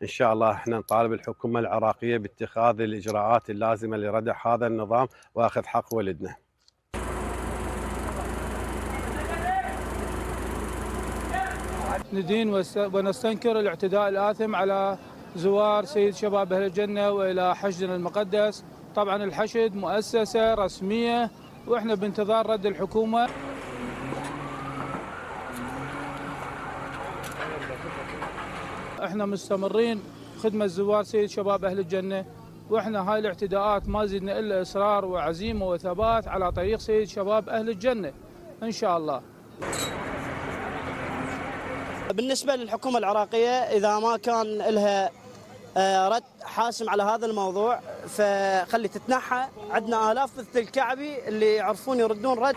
إن شاء الله احنا نطالب الحكومة العراقية باتخاذ الإجراءات اللازمة لردع هذا النظام وأخذ حق ولدنا. ندين ونستنكر الاعتداء الآثم على زوار سيد شباب أهل الجنة وإلى حشدنا المقدس. طبعا الحشد مؤسسة رسمية وإحنا بانتظار رد الحكومة. إحنا مستمرين خدمة زوار سيد شباب أهل الجنة، وإحنا هاي الاعتداءات ما زدنا إلا إصرار وعزيمة وثبات على طريق سيد شباب أهل الجنة إن شاء الله. بالنسبة للحكومة العراقية إذا ما كان لها رد حاسم على هذا الموضوع فخلي تتنحى. عندنا آلاف مثل الكعبي اللي يعرفون يردون رد.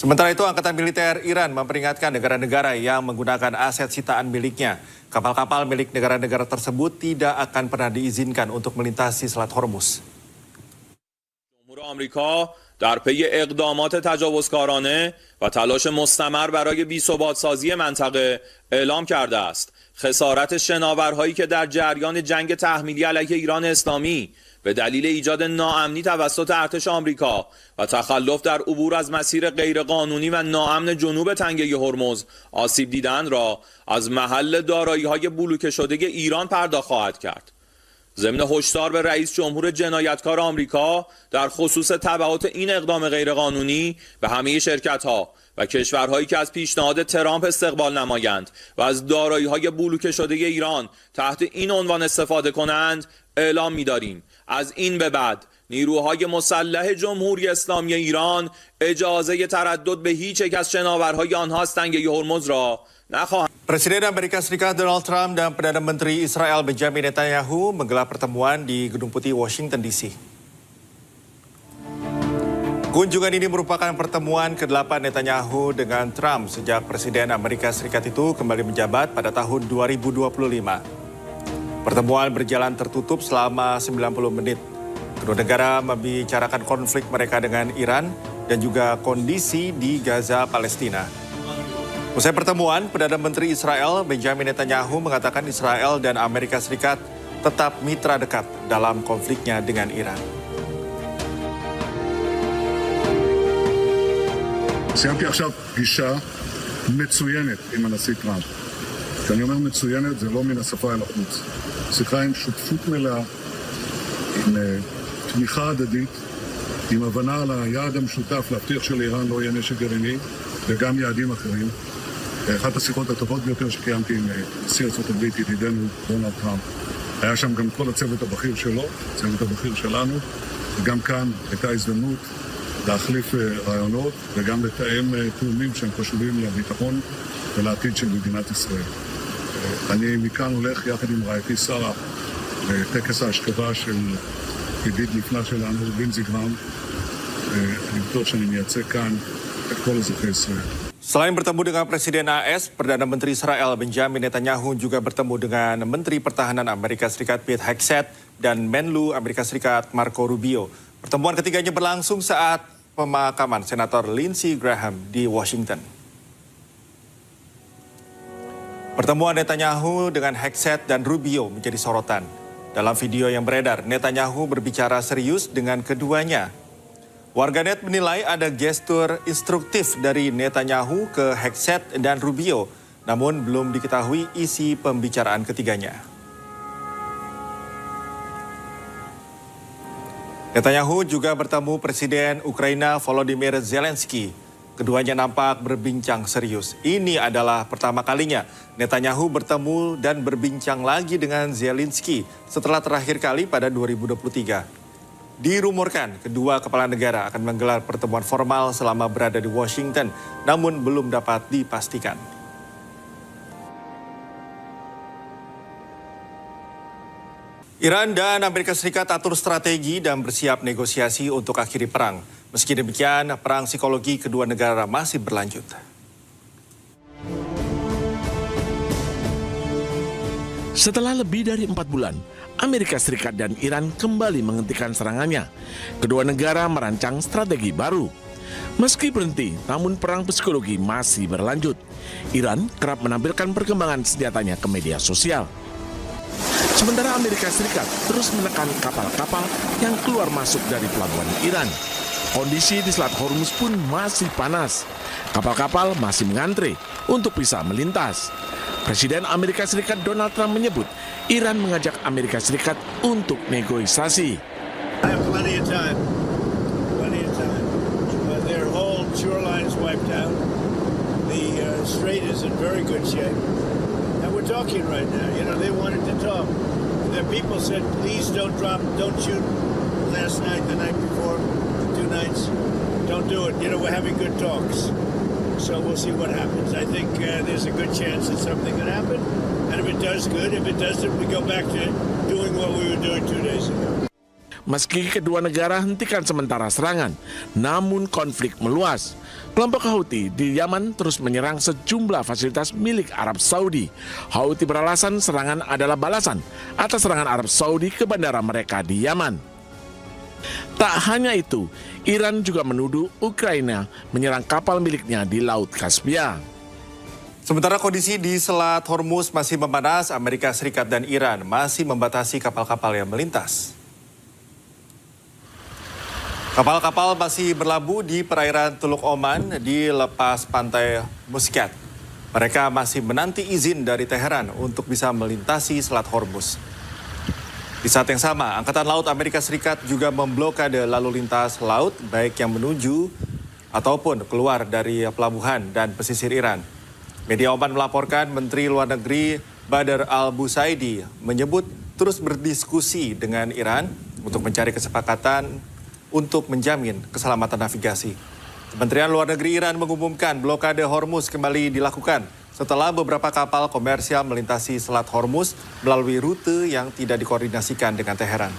Sementara itu, Angkatan Militer Iran memperingatkan negara-negara yang menggunakan aset sitaan miliknya. Kapal-kapal milik negara-negara tersebut tidak akan pernah diizinkan untuk melintasi Selat Hormuz. جمهور آمریکا در پی اقدامات تجاوزکارانه و تلاش مستمر برای بی‌ثبات‌سازی منطقه اعلام کرده است خسارت شناورهایی که در جریان جنگ تحمیلی علیه ایران اسلامی به دلیل ایجاد ناامنی توسط ارتش آمریکا و تخلف در عبور از مسیر غیرقانونی و ناامن جنوب تنگه هرمز آسیب دیدن را از محل دارایی‌های بلوکه شده ایران پرداخت خواهد کرد. ضمن هشدار به رئیس جمهور جنایتکار آمریکا در خصوص تبعات این اقدام غیرقانونی به همه شرکت‌ها و کشورهایی که از پیشنهاد ترامپ استقبال نمایند و از دارایی‌های بلوکه شده ایران تحت این عنوان استفاده کنند اعلام می‌داریم از این به بعد نیروهای مسلح جمهوری اسلامی ایران اجازه تردد به هیچ یک از شناورهای آنها از تنگه هرمز را نخواهند. Presiden Amerika Serikat Donald Trump dan Perdana Menteri Israel Benjamin Netanyahu menggelar pertemuan di Gedung Putih Washington DC. Kunjungan ini merupakan pertemuan ke-8 Netanyahu dengan Trump sejak Presiden Amerika Serikat itu kembali menjabat pada tahun 2025. Pertemuan berjalan tertutup selama 90 menit. Kedua negara membicarakan konflik mereka dengan Iran dan juga kondisi di Gaza, Palestina. Usai pertemuan, Perdana Menteri Israel Benjamin Netanyahu mengatakan Israel dan Amerika Serikat tetap mitra dekat dalam konfliknya dengan Iran. סיימתי עכשיו פגישה מצוינת עם הנשיא טראמפ. כשאני אומר מצוינת זה לא מן השפה אל החוץ. שיחה עם שותפות מלאה, עם תמיכה הדדית, עם הבנה על היעד המשותף להבטיח שלאיראן לא יהיה נשק גרעיני וגם יעדים אחרים. אחת השיחות הטובות ביותר שקיימתי עם נשיא ארצות הברית ידידנו דונלד טראמפ. היה שם גם כל הצוות הבכיר שלו, הצוות הבכיר שלנו, וגם כאן הייתה הזדמנות להחליף רעיונות וגם לתאם תאומים שהם חשובים לביטחון ולעתיד של מדינת ישראל. אני מכאן הולך יחד עם רעייתי שרה לטקס ההשכבה של ידיד נפלא שלנו, לינזי גרהם. אני בטוח שאני מייצג כאן את כל אזרחי ישראל. Selain bertemu dengan Presiden AS, Perdana Menteri Israel Benjamin Netanyahu juga bertemu dengan Menteri Pertahanan Amerika Serikat Pete Hegseth dan Menlu Amerika Serikat Marco Rubio. Pertemuan ketiganya berlangsung saat pemakaman Senator Lindsey Graham di Washington. Pertemuan Netanyahu dengan Hegseth dan Rubio menjadi sorotan. Dalam video yang beredar, Netanyahu berbicara serius dengan keduanya. Warganet menilai ada gestur instruktif dari Netanyahu ke Hegseth dan Rubio, namun belum diketahui isi pembicaraan ketiganya. Netanyahu juga bertemu Presiden Ukraina Volodymyr Zelensky. Keduanya nampak berbincang serius. Ini adalah pertama kalinya Netanyahu bertemu dan berbincang lagi dengan Zelensky setelah terakhir kali pada 2023. Dirumorkan kedua kepala negara akan menggelar pertemuan formal selama berada di Washington, namun belum dapat dipastikan. Iran dan Amerika Serikat atur strategi dan bersiap negosiasi untuk akhiri perang. Meski demikian, perang psikologi kedua negara masih berlanjut. Setelah lebih dari 4 bulan, Amerika Serikat dan Iran kembali menghentikan serangannya. Kedua negara merancang strategi baru. Meski berhenti, namun perang psikologi masih berlanjut. Iran kerap menampilkan perkembangan senjatanya ke media sosial. Sementara Amerika Serikat terus menekan kapal-kapal yang keluar masuk dari pelabuhan Iran. Kondisi di Selat Hormuz pun masih panas. Kapal-kapal masih mengantre untuk bisa melintas. Presiden Amerika Serikat Donald Trump menyebut Iran mengajak Amerika Serikat untuk negosiasi. I have plenty of time. Plenty of time. Their whole shoreline is wiped out. The strait is in very good shape. And we're talking right now. You know, they wanted to talk. Their people said, please don't shoot last night, the night before, 2 nights. Don't do it. You know, we're having good talks. So we'll see what happens. I think there's a good chance that something could happen. And if it does, good. If it doesn't, we go back to doing what we were doing 2 days ago. Meski kedua negara hentikan sementara serangan, namun konflik meluas. Kelompok Houthi di Yaman terus menyerang sejumlah fasilitas milik Arab Saudi. Houthi beralasan serangan adalah balasan atas serangan Arab Saudi ke bandara mereka di Yaman. Tak hanya itu, Iran juga menuduh Ukraina menyerang kapal miliknya di Laut Kaspia. Sementara kondisi di Selat Hormuz masih memanas, Amerika Serikat dan Iran masih membatasi kapal-kapal yang melintas. Kapal-kapal masih berlabuh di perairan Teluk Oman di lepas pantai Muscat. Mereka masih menanti izin dari Teheran untuk bisa melintasi Selat Hormuz. Di saat yang sama, Angkatan Laut Amerika Serikat juga memblokade lalu lintas laut baik yang menuju ataupun keluar dari pelabuhan dan pesisir Iran. Media Oman melaporkan Menteri Luar Negeri Badr al-Busaidi menyebut terus berdiskusi dengan Iran untuk mencari kesepakatan untuk menjamin keselamatan navigasi. Kementerian Luar Negeri Iran mengumumkan blokade Hormuz kembali dilakukan setelah beberapa kapal komersial melintasi Selat Hormuz melalui rute yang tidak dikoordinasikan dengan Teheran.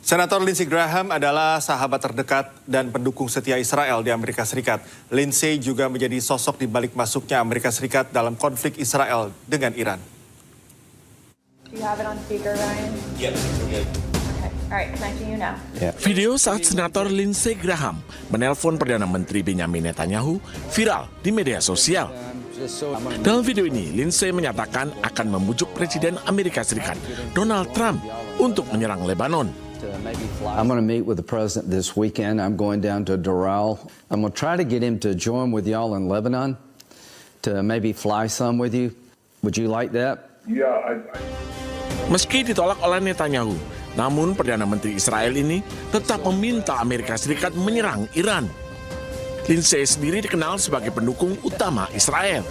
Senator Lindsey Graham adalah sahabat terdekat dan pendukung setia Israel di Amerika Serikat. Lindsey juga menjadi sosok di balik masuknya Amerika Serikat dalam konflik Israel dengan Iran. Do you have it on speaker, Ryan? Yep. Alright, connecting you now. Video saat Senator Lindsey Graham menelpon Perdana Menteri Benjamin Netanyahu viral di media sosial. Dalam video ini, Lindsey menyatakan akan membujuk Presiden Amerika Serikat Donald Trump untuk menyerang Lebanon. I'm going to meet with the president this weekend. I'm going down to Doral. I'm going to try to get him to join with y'all in Lebanon to maybe fly some with you. Would you like that? Yeah, Meski ditolak oleh Netanyahu, namun Perdana Menteri Israel ini tetap meminta Amerika Serikat menyerang Iran. Lindsey sendiri dikenal sebagai pendukung utama Israel.